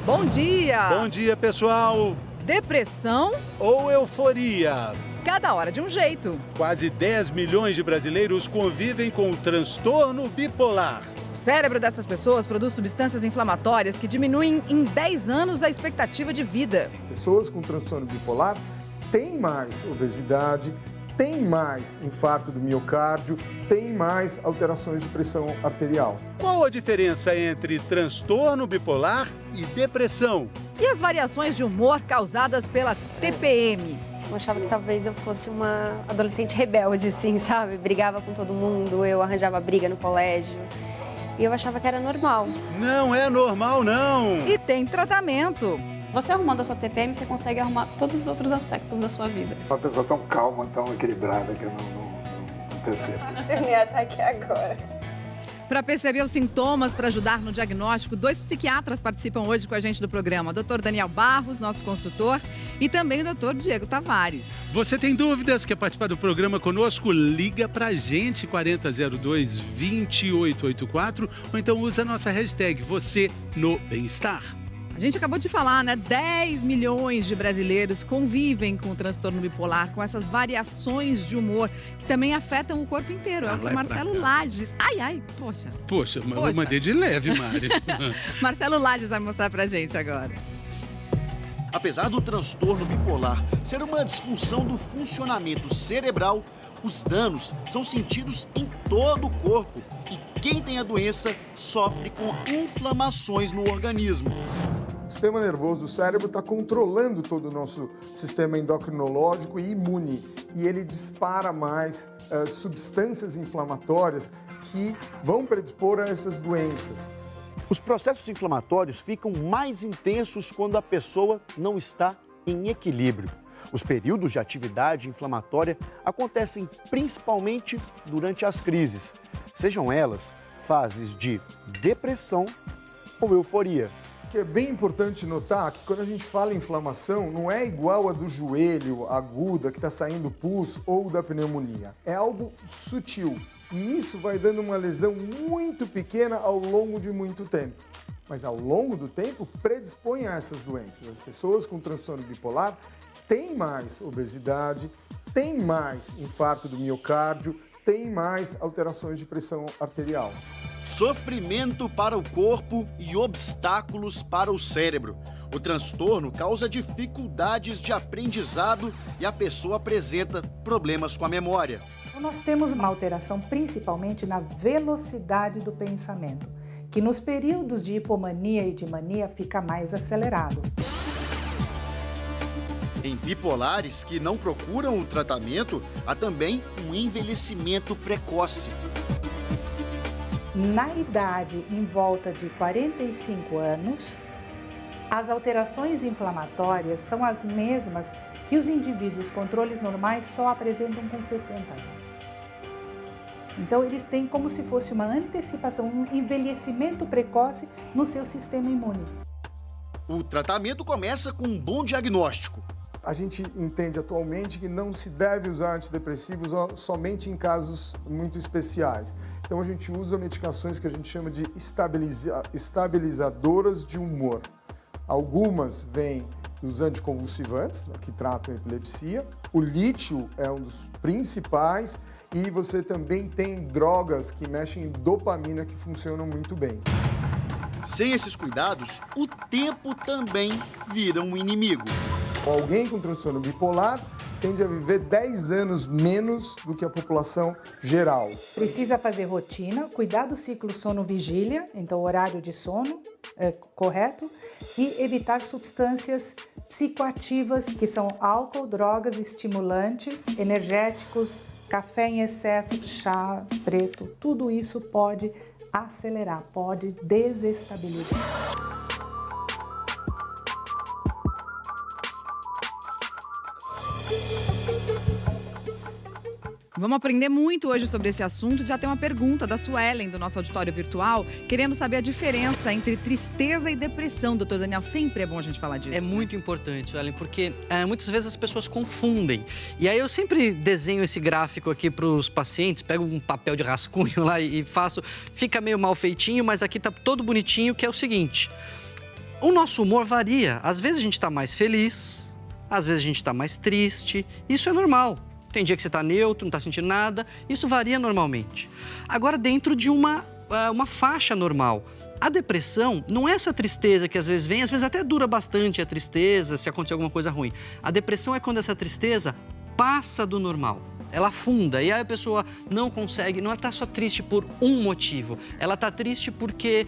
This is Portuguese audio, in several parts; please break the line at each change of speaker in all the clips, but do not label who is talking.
Bom dia!
Bom dia, pessoal!
Depressão?
Ou euforia?
Cada hora de um jeito.
Quase 10 milhões de brasileiros convivem com o transtorno bipolar.
O cérebro dessas pessoas produz substâncias inflamatórias que diminuem em 10 anos a expectativa de vida.
Pessoas com transtorno bipolar têm mais obesidade, têm mais infarto do miocárdio, têm mais alterações de pressão arterial.
Qual a diferença entre transtorno bipolar e depressão?
E as variações de humor causadas pela TPM?
Eu achava que talvez eu fosse uma adolescente rebelde, assim, sabe? Brigava com todo mundo, eu arranjava briga no colégio. E eu achava que era normal.
Não é normal, não!
E tem tratamento.
Você arrumando a sua TPM, você consegue arrumar todos os outros aspectos da sua vida.
Uma pessoa tão calma, tão equilibrada que eu não percebo.
Cheguei até aqui agora.
Para perceber os sintomas, para ajudar no diagnóstico, 2 psiquiatras participam hoje com a gente do programa. O Dr. Daniel Barros, nosso consultor, e também o Dr. Diego Tavares.
Você tem dúvidas? Quer participar do programa conosco? Liga pra gente, 4002-2884, ou então usa a nossa hashtag Você no Bem-Estar.
A gente acabou de falar, né? 10 milhões de brasileiros convivem com o transtorno bipolar, com essas variações de humor que também afetam o corpo inteiro. É o que o Marcelo Lages... Poxa,
eu mandei de leve, Mari.
Marcelo Lages vai mostrar pra gente agora.
Apesar do transtorno bipolar ser uma disfunção do funcionamento cerebral, os danos são sentidos em todo o corpo e quem tem a doença sofre com inflamações no organismo.
O sistema nervoso, o cérebro, está controlando todo o nosso sistema endocrinológico e imune. E ele dispara mais substâncias inflamatórias que vão predispor a essas doenças.
Os processos inflamatórios ficam mais intensos quando a pessoa não está em equilíbrio. Os períodos de atividade inflamatória acontecem principalmente durante as crises, sejam elas fases de depressão ou euforia.
É bem importante notar que quando a gente fala em inflamação, não é igual a do joelho aguda, que está saindo pus, ou da pneumonia. É algo sutil. E isso vai dando uma lesão muito pequena ao longo de muito tempo. Mas ao longo do tempo, predispõe a essas doenças. As pessoas com transtorno bipolar têm mais obesidade, têm mais infarto do miocárdio, têm mais alterações de pressão arterial.
Sofrimento para o corpo e obstáculos para o cérebro. O transtorno causa dificuldades de aprendizado e a pessoa apresenta problemas com a memória.
Nós temos uma alteração principalmente na velocidade do pensamento, que nos períodos de hipomania e de mania fica mais acelerado.
Em bipolares que não procuram o tratamento, há também um envelhecimento precoce.
Na idade em volta de 45 anos, as alterações inflamatórias são as mesmas que os indivíduos controles normais só apresentam com 60 anos. Então, eles têm como se fosse uma antecipação, um envelhecimento precoce no seu sistema imune.
O tratamento começa com um bom diagnóstico.
A gente entende atualmente que não se deve usar antidepressivos somente em casos muito especiais. Então, a gente usa medicações que a gente chama de estabilizadoras de humor. Algumas vêm dos anticonvulsivantes, que tratam a epilepsia. O lítio é um dos principais e você também tem drogas que mexem em dopamina que funcionam muito bem.
Sem esses cuidados, o tempo também vira um inimigo.
Alguém com transtorno bipolar tende a viver 10 anos menos do que a população geral.
Precisa fazer rotina, cuidar do ciclo sono-vigília, então horário de sono correto, e evitar substâncias psicoativas, que são álcool, drogas, estimulantes, energéticos, café em excesso, chá preto, tudo isso pode acelerar, pode desestabilizar.
Vamos aprender muito hoje sobre esse assunto. Já tem uma pergunta da Suelen, do nosso auditório virtual, querendo saber a diferença entre tristeza e depressão. Doutor Daniel, sempre é bom a gente falar disso.
É muito importante, Suelen, porque muitas vezes as pessoas confundem. E aí eu sempre desenho esse gráfico aqui para os pacientes, pego um papel de rascunho lá e faço. Fica meio mal feitinho, mas aqui tá todo bonitinho, que é o seguinte. o nosso humor varia. Às vezes a gente está mais feliz, às vezes a gente está mais triste. Isso é normal. Tem dia que você está neutro, não está sentindo nada. Isso varia normalmente. Agora, dentro de uma faixa normal. A depressão não é essa tristeza que às vezes vem, às vezes até dura bastante a tristeza, se acontecer alguma coisa ruim. A depressão é quando essa tristeza passa do normal. Ela afunda e aí a pessoa não consegue, não está só triste por um motivo. Ela está triste porque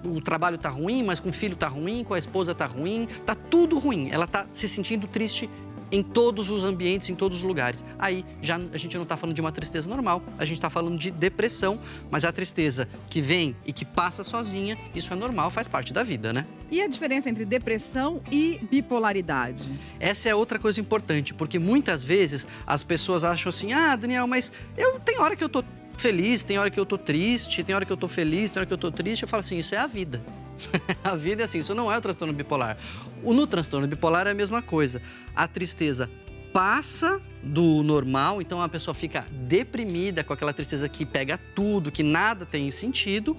o trabalho está ruim, mas com o filho está ruim, com a esposa está ruim, está tudo ruim. Ela está se sentindo triste em todos os ambientes, em todos os lugares. Aí já a gente não está falando de uma tristeza normal, a gente está falando de depressão, mas a tristeza que vem e que passa sozinha, isso é normal, faz parte da vida, né?
E a diferença entre depressão e bipolaridade?
Essa é outra coisa importante, porque muitas vezes as pessoas acham assim, Daniel, mas tem hora que eu tô feliz, tem hora que eu tô triste, tem hora que eu tô feliz, tem hora que eu tô triste. Eu falo assim, isso é a vida. A vida é assim, isso não é o transtorno bipolar. No transtorno bipolar é a mesma coisa. A tristeza passa do normal, então a pessoa fica deprimida com aquela tristeza que pega tudo, que nada tem sentido,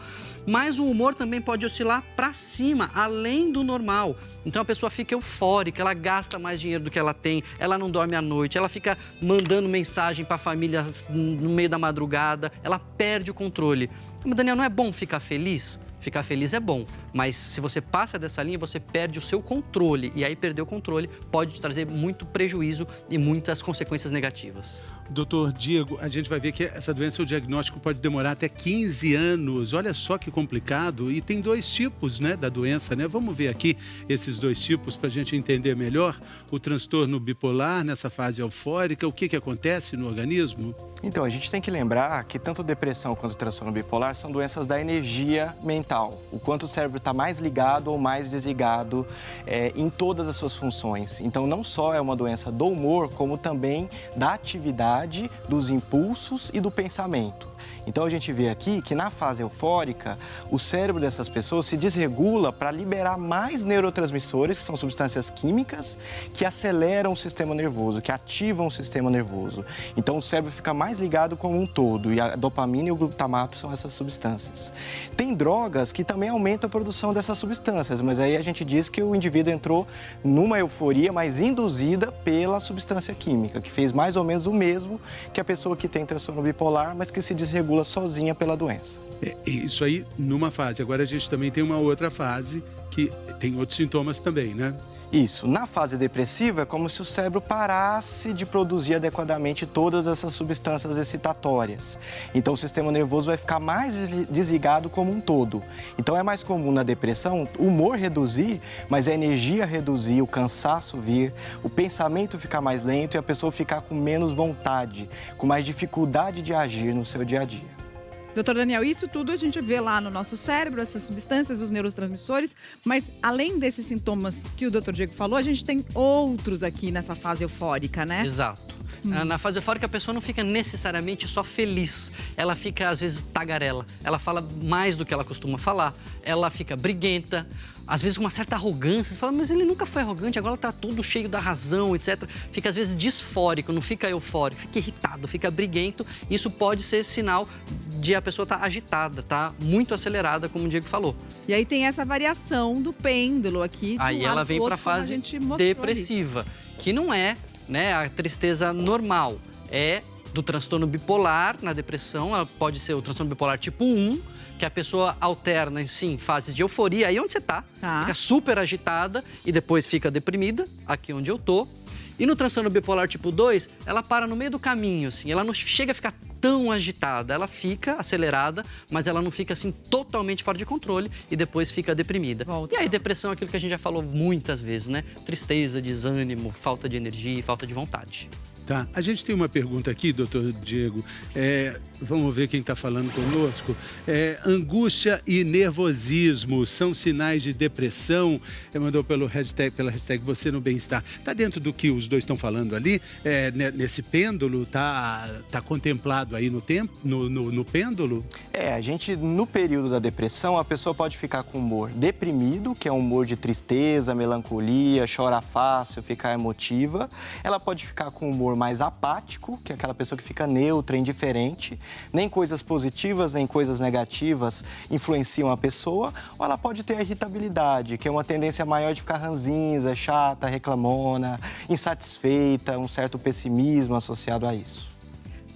mas o humor também pode oscilar para cima, além do normal. Então a pessoa fica eufórica, ela gasta mais dinheiro do que ela tem, ela não dorme à noite, ela fica mandando mensagem para a família no meio da madrugada, ela perde o controle. Mas, Daniel, não é bom ficar feliz? Ficar feliz é bom, mas se você passa dessa linha, você perde o seu controle. E aí, perder o controle pode te trazer muito prejuízo e muitas consequências negativas.
Doutor Diego, a gente vai ver que essa doença, o diagnóstico pode demorar até 15 anos. Olha só que complicado. E tem 2 tipos, né, da doença, né? Vamos ver aqui esses 2 tipos para a gente entender melhor o transtorno bipolar nessa fase eufórica. O que acontece no organismo?
Então, a gente tem que lembrar que tanto depressão quanto transtorno bipolar são doenças da energia mental. O quanto o cérebro está mais ligado ou mais desligado em todas as suas funções. Então, não só é uma doença do humor, como também da atividade, dos impulsos e do pensamento. Então a gente vê aqui que na fase eufórica, o cérebro dessas pessoas se desregula para liberar mais neurotransmissores, que são substâncias químicas, que aceleram o sistema nervoso, que ativam o sistema nervoso. Então o cérebro fica mais ligado como um todo, e a dopamina e o glutamato são essas substâncias. Tem drogas que também aumentam a produção dessas substâncias, mas aí a gente diz que o indivíduo entrou numa euforia, mas induzida pela substância química, que fez mais ou menos o mesmo que a pessoa que tem transtorno bipolar, mas que se desregula sozinha pela doença.
Isso aí numa fase. Agora a gente também tem uma outra fase que tem outros sintomas também, né?
Isso. Na fase depressiva é como se o cérebro parasse de produzir adequadamente todas essas substâncias excitatórias. Então o sistema nervoso vai ficar mais desligado como um todo. Então é mais comum na depressão o humor reduzir, mas a energia reduzir, o cansaço vir, o pensamento ficar mais lento e a pessoa ficar com menos vontade, com mais dificuldade de agir no seu dia a dia.
Doutor Daniel, isso tudo a gente vê lá no nosso cérebro, essas substâncias, os neurotransmissores, mas além desses sintomas que o doutor Diego falou, a gente tem outros aqui nessa fase eufórica, né?
Exato. Na fase eufórica, a pessoa não fica necessariamente só feliz. Ela fica, às vezes, tagarela. Ela fala mais do que ela costuma falar. Ela fica briguenta. Às vezes, com uma certa arrogância. Você fala, mas ele nunca foi arrogante, agora tá todo cheio da razão, etc. Fica, às vezes, disfórico, não fica eufórico. Fica irritado, fica briguento. Isso pode ser sinal de a pessoa estar agitada, tá muito acelerada, como o Diego falou.
E aí tem essa variação do pêndulo aqui.
Aí ela vem para a fase depressiva, que não é, né, a tristeza normal, é do transtorno bipolar. Na depressão, ela pode ser o transtorno bipolar tipo 1, que a pessoa alterna, sim, fases de euforia, aí onde você tá, fica super agitada e depois fica deprimida, aqui onde eu tô. E no transtorno bipolar tipo 2, ela para no meio do caminho, assim, ela não chega a ficar tão agitada, ela fica acelerada, mas ela não fica assim totalmente fora de controle e depois fica deprimida. E aí depressão é aquilo que a gente já falou muitas vezes, né? Tristeza, desânimo, falta de energia, falta de vontade.
Tá. A gente tem uma pergunta aqui, doutor Diego. Vamos ver quem está falando conosco. Angústia e nervosismo são sinais de depressão? Mandou pela hashtag Você no Bem-Estar. Está dentro do que os dois estão falando ali? Nesse pêndulo? Está contemplado aí no pêndulo?
A gente, no período da depressão, a pessoa pode ficar com humor deprimido, que é um humor de tristeza, melancolia, chora fácil, ficar emotiva. Ela pode ficar com humor mais apático, que é aquela pessoa que fica neutra, indiferente. Nem coisas positivas, nem coisas negativas influenciam a pessoa. Ou ela pode ter a irritabilidade, que é uma tendência maior de ficar ranzinza, chata, reclamona, insatisfeita, um certo pessimismo associado a isso.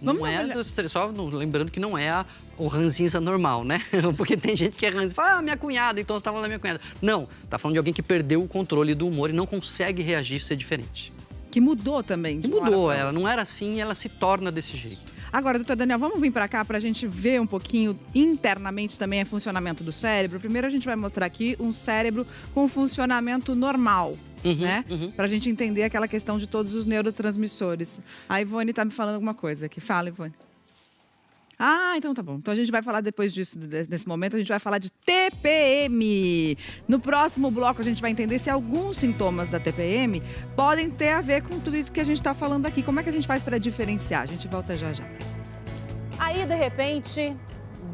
Não é, só lembrando que não é o ranzinza normal, né? Porque tem gente que é ranzinza e fala, minha cunhada, então você tá falando da minha cunhada. Não, tá falando de alguém que perdeu o controle do humor e não consegue reagir, ser diferente.
Que mudou também.
Que mudou, ela não era assim e ela se torna desse jeito.
Agora, doutor Daniel, vamos vir para cá para a gente ver um pouquinho internamente também o funcionamento do cérebro. Primeiro a gente vai mostrar aqui um cérebro com funcionamento normal. Né? Pra gente entender aquela questão de todos os neurotransmissores. A Ivone tá me falando alguma coisa aqui. Fala, Ivone. Ah, então tá bom. Então a gente vai falar depois disso, nesse momento, a gente vai falar de TPM. No próximo bloco a gente vai entender se alguns sintomas da TPM podem ter a ver com tudo isso que a gente tá falando aqui. Como é que a gente faz para diferenciar? A gente volta já já.
Aí, de repente,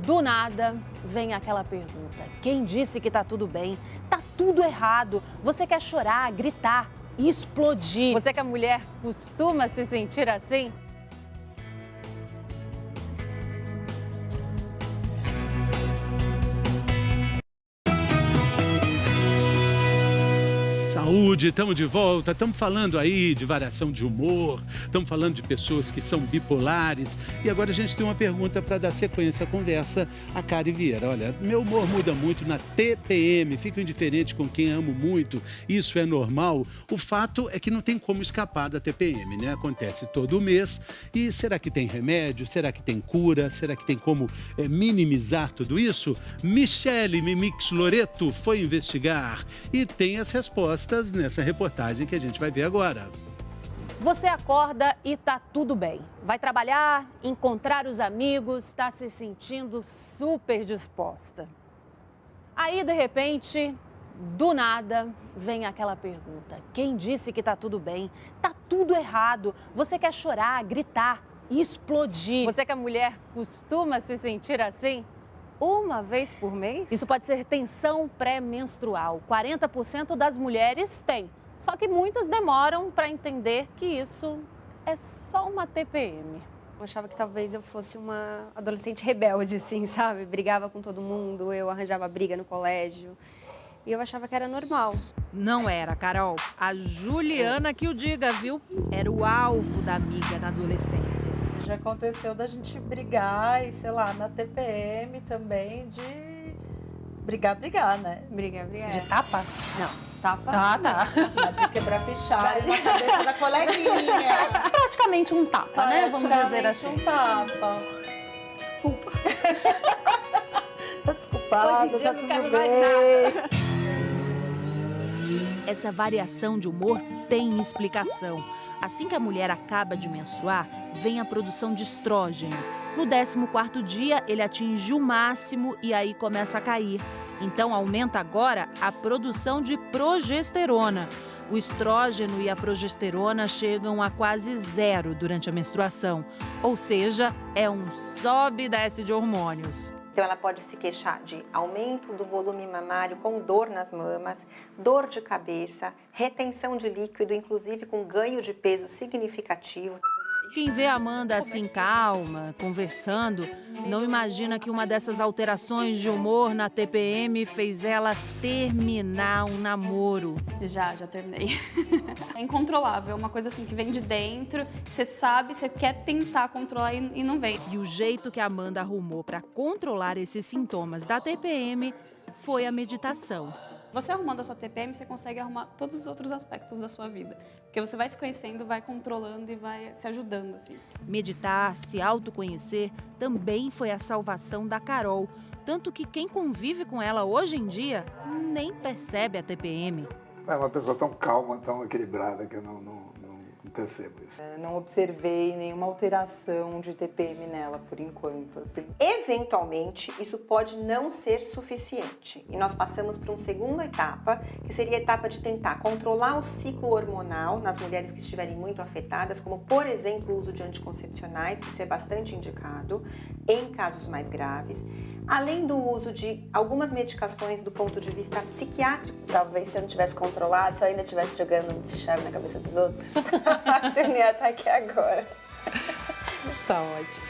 do nada, vem aquela pergunta. Quem disse que tá tudo bem? Tá tudo errado. Você quer chorar, gritar, explodir. Você que é mulher costuma se sentir assim?
Saúde, estamos de volta, estamos falando aí de variação de humor, estamos falando de pessoas que são bipolares e agora a gente tem uma pergunta para dar sequência à conversa, a Kari Vieira. Olha, meu humor muda muito na TPM, fico indiferente com quem amo muito, isso é normal? O fato é que não tem como escapar da TPM, né? Acontece todo mês e será que tem remédio? Será que tem cura? Será que tem como minimizar tudo isso? Michele Mimix Loreto foi investigar e tem as respostas nessa reportagem que a gente vai ver agora.
Você acorda e tá tudo bem. Vai trabalhar, encontrar os amigos, tá se sentindo super disposta. Aí, de repente, do nada, vem aquela pergunta. Quem disse que tá tudo bem? Tá tudo errado. Você quer chorar, gritar, explodir. Você que é mulher costuma se sentir assim? Uma vez por mês? Isso pode ser tensão pré-menstrual. 40% das mulheres têm. Só que muitas demoram para entender que isso é só uma TPM.
Eu achava que talvez eu fosse uma adolescente rebelde, assim, sabe? Brigava com todo mundo, eu arranjava briga no colégio. E eu achava que era normal.
Não era, Carol. A Juliana que o diga, viu? Era o alvo da amiga na adolescência.
Já aconteceu da gente brigar e, sei lá, na TPM também de brigar, né?
Brigar.
De tapa?
Não, tapa.
Ah, tá. De quebrar fichário na cabeça da coleguinha.
Praticamente um tapa, né? Vamos dizer assim.
Um tapa. Desculpa. Tá desculpada, tá tudo bem.
Essa variação de humor tem explicação. Assim que a mulher acaba de menstruar, vem a produção de estrógeno. No 14º dia, ele atinge o máximo e aí começa a cair. Então, aumenta agora a produção de progesterona. O estrógeno e a progesterona chegam a quase zero durante a menstruação. Ou seja, é um sobe e desce de hormônios.
Então, ela pode se queixar de aumento do volume mamário com dor nas mamas, dor de cabeça, retenção de líquido, inclusive com ganho de peso significativo.
Quem vê a Amanda assim calma, conversando, não imagina que uma dessas alterações de humor na TPM fez ela terminar um namoro.
Já terminei. É incontrolável, é uma coisa assim que vem de dentro, você sabe, você quer tentar controlar e não vem.
E o jeito que a Amanda arrumou para controlar esses sintomas da TPM foi a meditação.
Você arrumando a sua TPM, você consegue arrumar todos os outros aspectos da sua vida. Porque você vai se conhecendo, vai controlando e vai se ajudando, assim.
Meditar, se autoconhecer, também foi a salvação da Carol. Tanto que quem convive com ela hoje em dia nem percebe a TPM.
É uma pessoa tão calma, tão equilibrada que eu não percebo isso.
Não observei nenhuma alteração de TPM nela por enquanto. Assim.
Eventualmente, isso pode não ser suficiente. E nós passamos para uma segunda etapa, que seria a etapa de tentar controlar o ciclo hormonal nas mulheres que estiverem muito afetadas, como, por exemplo, o uso de anticoncepcionais, isso é bastante indicado, em casos mais graves. Além do uso de algumas medicações do ponto de vista psiquiátrico.
Talvez se eu não tivesse controlado, se eu ainda estivesse jogando fichário na cabeça dos outros. A Juliana tá aqui agora. Tá ótimo.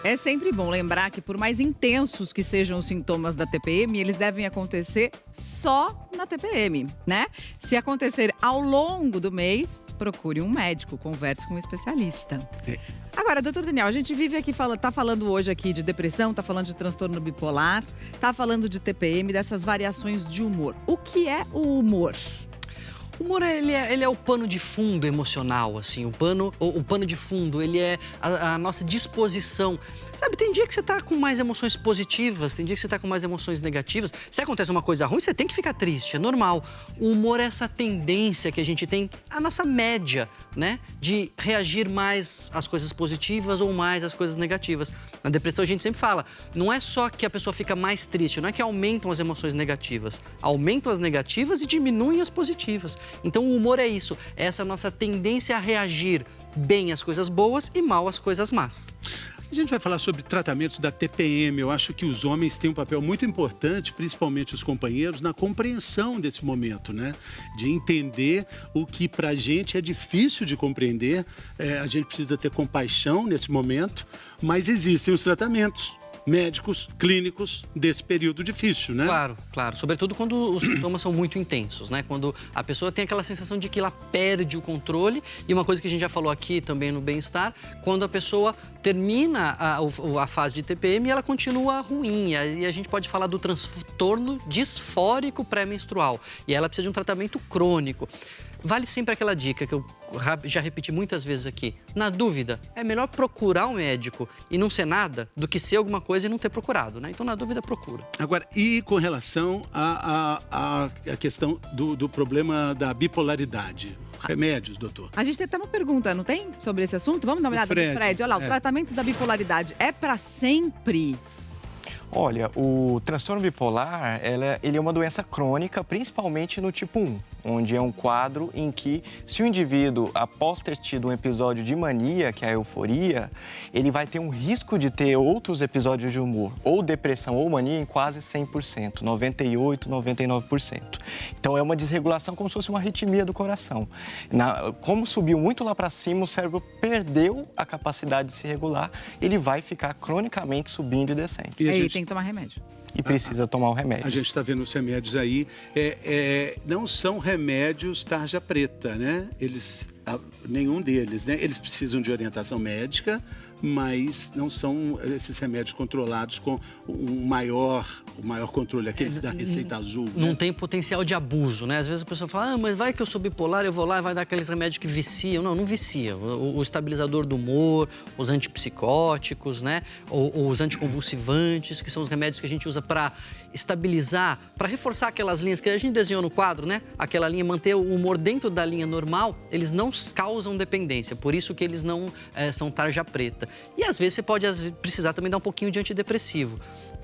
É sempre bom lembrar que, por mais intensos que sejam os sintomas da TPM, eles devem acontecer só na TPM, né? Se acontecer ao longo do mês, procure um médico, converse com um especialista. Agora, doutor Daniel, a gente vive aqui, tá falando hoje aqui de depressão, tá falando de transtorno bipolar, tá falando de TPM, dessas variações de humor. O que é o humor?
O humor, ele é o pano de fundo emocional, assim. O pano de fundo, ele é a nossa disposição. Sabe, tem dia que você tá com mais emoções positivas, tem dia que você tá com mais emoções negativas. Se acontece uma coisa ruim, você tem que ficar triste, é normal. O humor é essa tendência que a gente tem, a nossa média, né? De reagir mais às coisas positivas ou mais às coisas negativas. Na depressão a gente sempre fala, não é só que a pessoa fica mais triste, não é que aumentam as emoções negativas. Aumentam as negativas e diminuem as positivas. Então o humor é isso, é essa nossa tendência a reagir bem às coisas boas e mal às coisas más.
A gente vai falar sobre tratamentos da TPM. Eu acho que os homens têm um papel muito importante, principalmente os companheiros, na compreensão desse momento, né? De entender o que pra gente é difícil de compreender. A gente precisa ter compaixão nesse momento, mas existem os tratamentos médicos, clínicos desse período difícil, né?
Claro, claro. Sobretudo quando os sintomas são muito intensos, né? Quando a pessoa tem aquela sensação de que ela perde o controle. E uma coisa que a gente já falou aqui também no bem-estar, quando a pessoa termina a fase de TPM e ela continua ruim. E a gente pode falar do transtorno disfórico pré-menstrual. E ela precisa de um tratamento crônico. Vale sempre aquela dica que eu já repeti muitas vezes aqui. Na dúvida, é melhor procurar um médico e não ser nada do que ser alguma coisa e não ter procurado, né? Então, na dúvida, procura.
Agora, e com relação à questão do problema da bipolaridade? Remédios, doutor?
A gente tem até uma pergunta, não tem? Sobre esse assunto? Vamos dar uma olhada no Fred. Olha lá, o tratamento da bipolaridade é para sempre?
Olha, o transtorno bipolar, ele é uma doença crônica, principalmente no tipo 1, onde é um quadro em que, se o indivíduo, após ter tido um episódio de mania, que é a euforia, ele vai ter um risco de ter outros episódios de humor, ou depressão ou mania, em quase 100%, 98%, 99%. Então, é uma desregulação como se fosse uma arritmia do coração. Como subiu muito lá para cima, o cérebro perdeu a capacidade de se regular, ele vai ficar cronicamente subindo e descendo.
E aí tem que tomar remédio.
E precisa tomar o remédio.
A gente está vendo os remédios aí. Não são remédios tarja preta, né? Nenhum deles, né? Eles precisam de orientação médica, mas não são esses remédios controlados com o maior controle, aqueles da receita azul.
Não
né?
tem potencial de abuso, né? Às vezes a pessoa fala, mas vai que eu sou bipolar, eu vou lá e vai dar aqueles remédios que viciam. Não vicia. O estabilizador do humor, os antipsicóticos, né? Ou os anticonvulsivantes, que são os remédios que a gente usa para estabilizar, para reforçar aquelas linhas que a gente desenhou no quadro, né? Aquela linha, manter o humor dentro da linha normal, eles não causam dependência, por isso que eles não são tarja preta. E às vezes você pode precisar também dar um pouquinho de antidepressivo.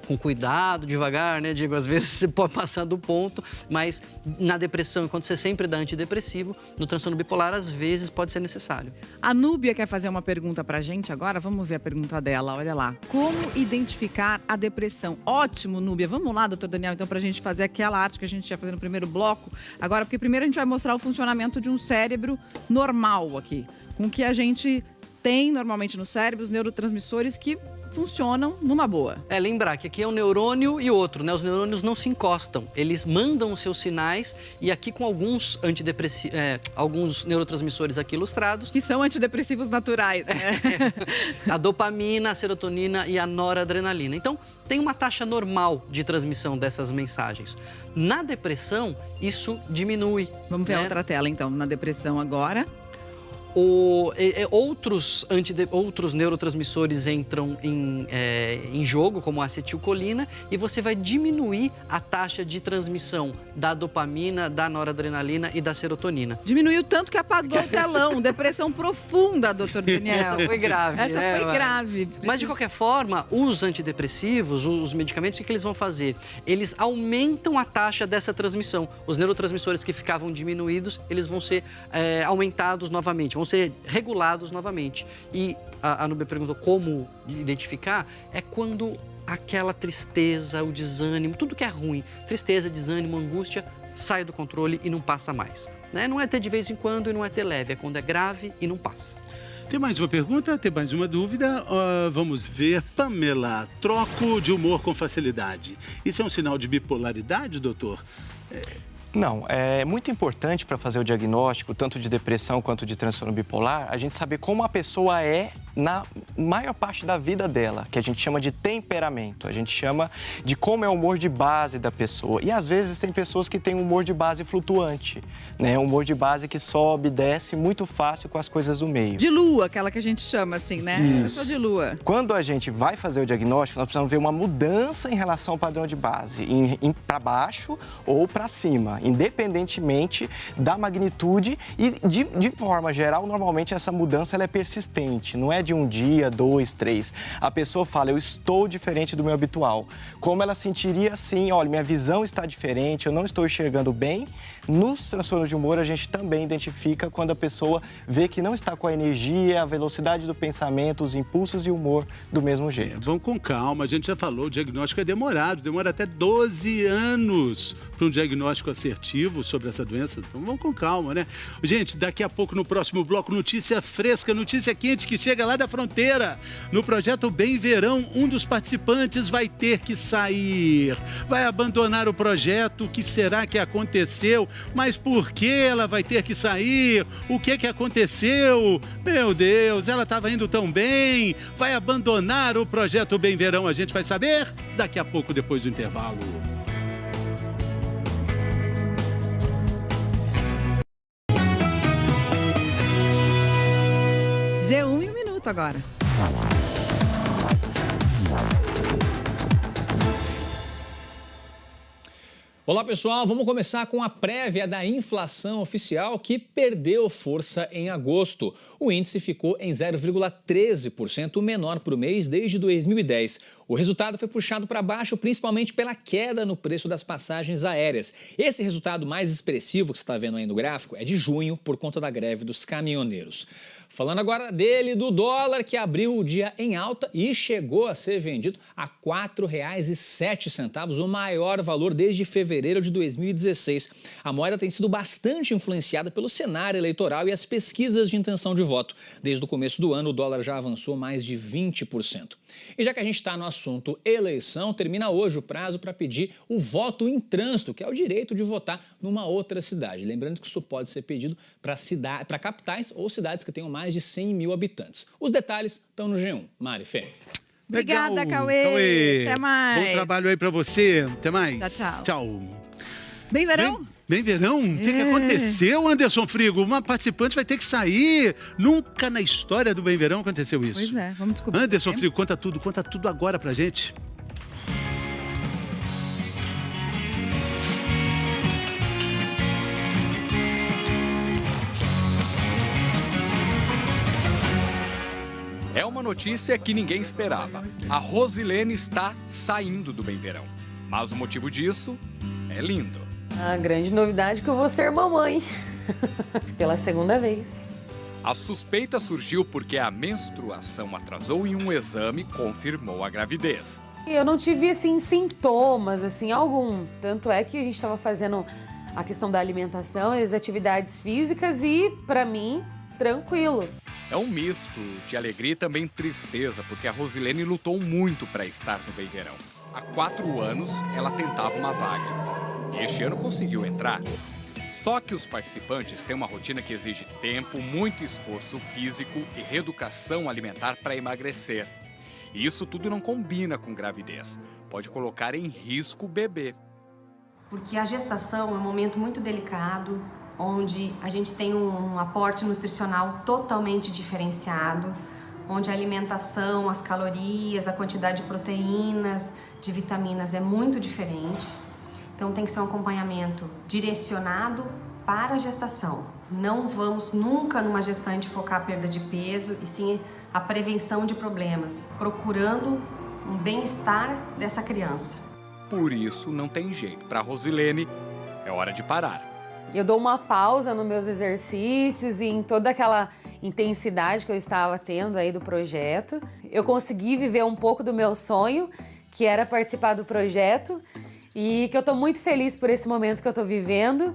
Com cuidado, devagar, né, Diego? Às vezes você pode passar do ponto, mas na depressão, enquanto você sempre dá antidepressivo, no transtorno bipolar, às vezes pode ser necessário.
A Núbia quer fazer uma pergunta pra gente agora, vamos ver a pergunta dela, olha lá. Como identificar a depressão? Ótimo, Núbia. Vamos lá, doutor Daniel, então, pra gente fazer aquela arte que a gente ia fazer no primeiro bloco. Agora, porque primeiro a gente vai mostrar o funcionamento de um cérebro normal aqui, com o que a gente tem normalmente no cérebro, os neurotransmissores que funcionam numa boa.
Lembrar que aqui é um neurônio e outro, né? Os neurônios não se encostam, eles mandam os seus sinais e aqui com alguns alguns neurotransmissores aqui ilustrados.
Que são antidepressivos naturais, né?
A dopamina, a serotonina e a noradrenalina. Então, tem uma taxa normal de transmissão dessas mensagens. Na depressão, isso diminui.
Vamos ver a outra tela, então, na depressão agora.
Outros neurotransmissores entram em jogo, como a acetilcolina, e você vai diminuir a taxa de transmissão da dopamina, da noradrenalina e da serotonina.
Diminuiu tanto que apagou o telão. Depressão profunda, doutor Daniel.
Essa foi grave,
Essa foi grave.
Mas, de qualquer forma, os antidepressivos, os medicamentos, o que eles vão fazer? Eles aumentam a taxa dessa transmissão. Os neurotransmissores que ficavam diminuídos, eles vão ser aumentados novamente. vão ser regulados novamente. E a Núbia perguntou como identificar, é quando aquela tristeza, o desânimo, tudo que é ruim, tristeza, desânimo, angústia, sai do controle e não passa mais. Né? Não é ter de vez em quando e não é ter leve, é quando é grave e não passa.
Tem mais uma pergunta? Tem mais uma dúvida? Vamos ver. Pamela, troco de humor com facilidade. Isso é um sinal de bipolaridade, doutor?
Não, é muito importante para fazer o diagnóstico, tanto de depressão quanto de transtorno bipolar, a gente saber como a pessoa é na maior parte da vida dela, que a gente chama de temperamento, a gente chama de como é o humor de base da pessoa. E às vezes tem pessoas que têm um humor de base flutuante, né? Um humor de base que sobe, desce muito fácil com as coisas do meio.
De lua, aquela que a gente chama assim, né?
Isso.
Eu sou de lua.
Quando a gente vai fazer o diagnóstico, nós precisamos ver uma mudança em relação ao padrão de base, para baixo ou para cima, independentemente da magnitude e de forma geral, normalmente essa mudança ela é persistente, não é de um dia, 2, 3. A pessoa fala, eu estou diferente do meu habitual. Como ela sentiria assim, olha, minha visão está diferente, eu não estou enxergando bem. Nos transtornos de humor, a gente também identifica quando a pessoa vê que não está com a energia, a velocidade do pensamento, os impulsos e o humor do mesmo jeito.
Vamos com calma, a gente já falou, o diagnóstico é demorado, demora até 12 anos para um diagnóstico assertivo sobre essa doença. Então vamos com calma, né? Gente, daqui a pouco no próximo bloco, notícia fresca, notícia quente que chega lá da fronteira. No projeto Bem Verão, um dos participantes vai ter que sair, vai abandonar o projeto. O que será que aconteceu? Mas por que ela vai ter que sair? O que aconteceu? Meu Deus, ela estava indo tão bem, vai abandonar o projeto Bem Verão. A gente vai saber daqui a pouco, depois do intervalo.
G1 em 1 minuto agora.
Olá pessoal, vamos começar com a prévia da inflação oficial que perdeu força em agosto. O índice ficou em 0,13% menor para o mês desde 2010. O resultado foi puxado para baixo principalmente pela queda no preço das passagens aéreas. Esse resultado mais expressivo que você está vendo aí no gráfico é de junho por conta da greve dos caminhoneiros. Falando agora dele, do dólar, que abriu o dia em alta e chegou a ser vendido a R$ 4,07, o maior valor desde fevereiro de 2016. A moeda tem sido bastante influenciada pelo cenário eleitoral e as pesquisas de intenção de voto. Desde o começo do ano, o dólar já avançou mais de 20%. E já que a gente está no assunto eleição, termina hoje o prazo para pedir o voto em trânsito, que é o direito de votar numa outra cidade. Lembrando que isso pode ser pedido para capitais ou cidades que tenham mais de 100 mil habitantes. Os detalhes estão no G1. Mari, Fê.
Obrigada,
Legal.
Cauê. Até mais.
Bom trabalho aí pra você. Até mais.
Tchau.
Tchau.
Bem verão?
Bem verão? O que aconteceu, Anderson Frigo? Uma participante vai ter que sair. Nunca na história do Bem Verão aconteceu isso.
Pois é, vamos descobrir.
Anderson Frigo, conta tudo agora pra gente.
É uma notícia que ninguém esperava. A Rosilene está saindo do Bem Verão. Mas o motivo disso é lindo.
A grande novidade é que eu vou ser mamãe. Pela segunda vez.
A suspeita surgiu porque a menstruação atrasou e um exame confirmou a gravidez.
Eu não tive, assim, sintomas, assim, algum. Tanto é que a gente estava fazendo a questão da alimentação e as atividades físicas e, para mim, tranquilo.
É um misto de alegria e também tristeza, porque a Rosilene lutou muito para estar no Bem Verão. Há 4 anos, ela tentava uma vaga. E este ano conseguiu entrar. Só que os participantes têm uma rotina que exige tempo, muito esforço físico e reeducação alimentar para emagrecer. E isso tudo não combina com gravidez. Pode colocar em risco o bebê.
Porque a gestação é um momento muito delicado, onde a gente tem um aporte nutricional totalmente diferenciado, onde a alimentação, as calorias, a quantidade de proteínas, de vitaminas é muito diferente. Então tem que ser um acompanhamento direcionado para a gestação. Não vamos nunca numa gestante focar a perda de peso, e sim a prevenção de problemas, procurando um bem-estar dessa criança.
Por isso, não tem jeito. Para a Rosilene, é hora de parar.
Eu dou uma pausa nos meus exercícios e em toda aquela intensidade que eu estava tendo aí do projeto. Eu consegui viver um pouco do meu sonho, que era participar do projeto, e que eu tô muito feliz por esse momento que eu tô vivendo.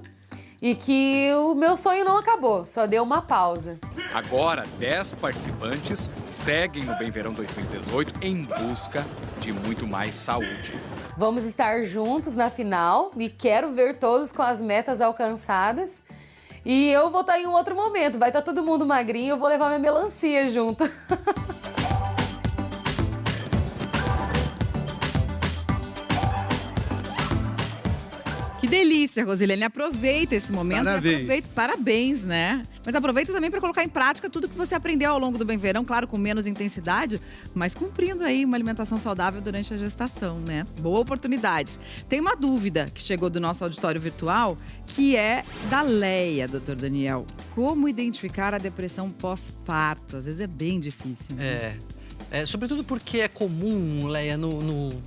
E que o meu sonho não acabou, só deu uma pausa.
Agora, 10 participantes seguem no Bem Verão 2018 em busca de muito mais saúde.
Vamos estar juntos na final e quero ver todos com as metas alcançadas. E eu vou estar em um outro momento, vai estar todo mundo magrinho, eu vou levar minha melancia junto.
Que delícia, Rosilene. Aproveita esse momento. Parabéns, né? Mas aproveita também para colocar em prática tudo que você aprendeu ao longo do Bem Verão, claro, com menos intensidade, mas cumprindo aí uma alimentação saudável durante a gestação, né? Boa oportunidade. Tem uma dúvida que chegou do nosso auditório virtual, que é da Leia, doutor Daniel. Como identificar a depressão pós-parto? Às vezes é bem difícil, né?
Sobretudo porque é comum, Leia,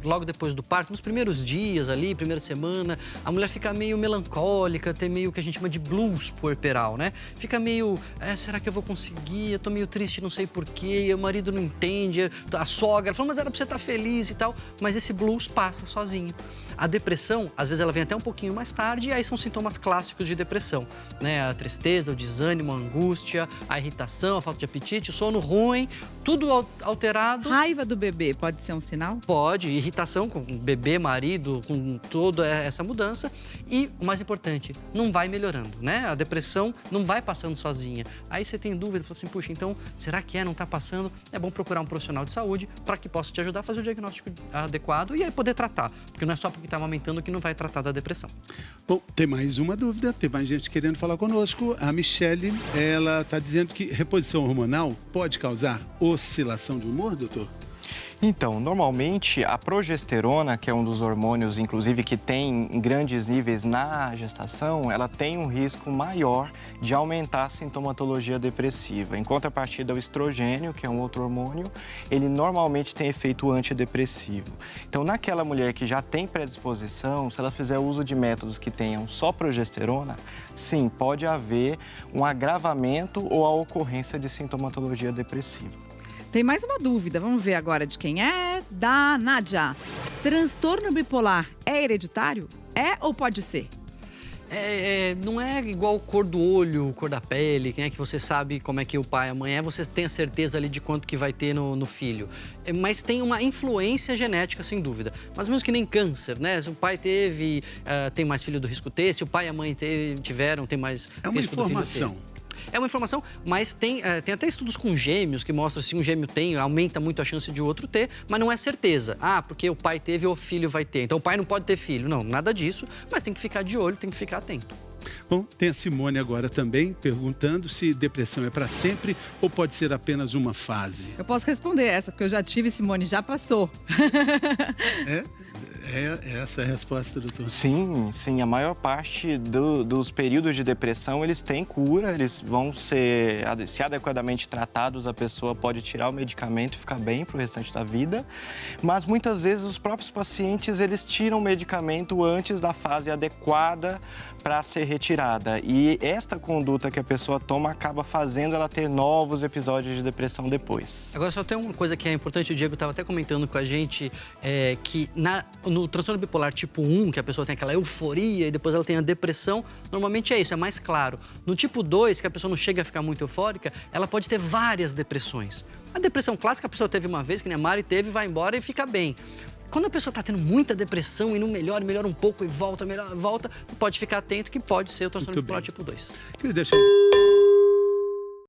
logo depois do parto, nos primeiros dias ali, primeira semana, a mulher fica meio melancólica, tem meio que a gente chama de blues puerperal, né? Fica meio, será que eu vou conseguir? Eu tô meio triste, não sei porquê, o marido não entende, a sogra fala, mas era pra você estar feliz e tal. Mas esse blues passa sozinho. A depressão, às vezes ela vem até um pouquinho mais tarde, e aí são sintomas clássicos de depressão, né? A tristeza, o desânimo, a angústia, a irritação, a falta de apetite, o sono ruim, tudo alterado.
Raiva do bebê pode ser um sinal?
Pode, irritação com o bebê, marido, com toda essa mudança. E o mais importante, não vai melhorando, né? A depressão não vai passando sozinha. Aí você tem dúvida, fala assim, puxa, então será que não está passando? É bom procurar um profissional de saúde para que possa te ajudar a fazer o diagnóstico adequado e aí poder tratar. Porque não é só porque está amamentando que não vai tratar da depressão.
Bom, tem mais uma dúvida, tem mais gente querendo falar conosco. A Michele, ela está dizendo que reposição hormonal pode causar oscilação de humor, doutor?
Então, normalmente a progesterona, que é um dos hormônios, inclusive, que tem grandes níveis na gestação, ela tem um risco maior de aumentar a sintomatologia depressiva. Em contrapartida, o estrogênio, que é um outro hormônio, ele normalmente tem efeito antidepressivo. Então, naquela mulher que já tem predisposição, se ela fizer uso de métodos que tenham só progesterona, sim, pode haver um agravamento ou a ocorrência de sintomatologia depressiva.
Tem mais uma dúvida, vamos ver agora de quem é. Da Nádia. Transtorno bipolar é hereditário? É ou pode ser?
Não é igual cor do olho, cor da pele, quem é que você sabe como é que o pai e a mãe é, você tem a certeza ali de quanto que vai ter no filho. Mas tem uma influência genética, sem dúvida. Mais ou menos que nem câncer, né? Se o pai teve, tem mais filho do risco ter, se o pai e a mãe tiveram, tem mais risco do filho ter. É uma informação, mas tem até estudos com gêmeos que mostram se um gêmeo tem, aumenta muito a chance de o outro ter, mas não é certeza. Porque o pai teve ou o filho vai ter. Então o pai não pode ter filho. Não, nada disso, mas tem que ficar de olho, tem que ficar atento.
Bom, tem a Simone agora também perguntando se depressão é para sempre ou pode ser apenas uma fase.
Eu posso responder essa, porque eu já tive, Simone, já passou.
Essa é a resposta, doutor?
Sim, a maior parte dos períodos de depressão, eles têm cura, eles vão ser, se adequadamente tratados, a pessoa pode tirar o medicamento e ficar bem para o restante da vida, mas muitas vezes os próprios pacientes, eles tiram o medicamento antes da fase adequada para ser retirada, e esta conduta que a pessoa toma acaba fazendo ela ter novos episódios de depressão depois.
Agora, só tem uma coisa que é importante, o Diego estava até comentando com a gente, que no transtorno bipolar tipo 1, que a pessoa tem aquela euforia e depois ela tem a depressão, normalmente é isso, é mais claro. No tipo 2, que a pessoa não chega a ficar muito eufórica, ela pode ter várias depressões. A depressão clássica a pessoa teve uma vez, que nem a Mari teve, vai embora e fica bem. Quando a pessoa está tendo muita depressão e não melhora um pouco e volta, pode ficar atento que pode ser o transtorno bipolar tipo 2.
Queria deixar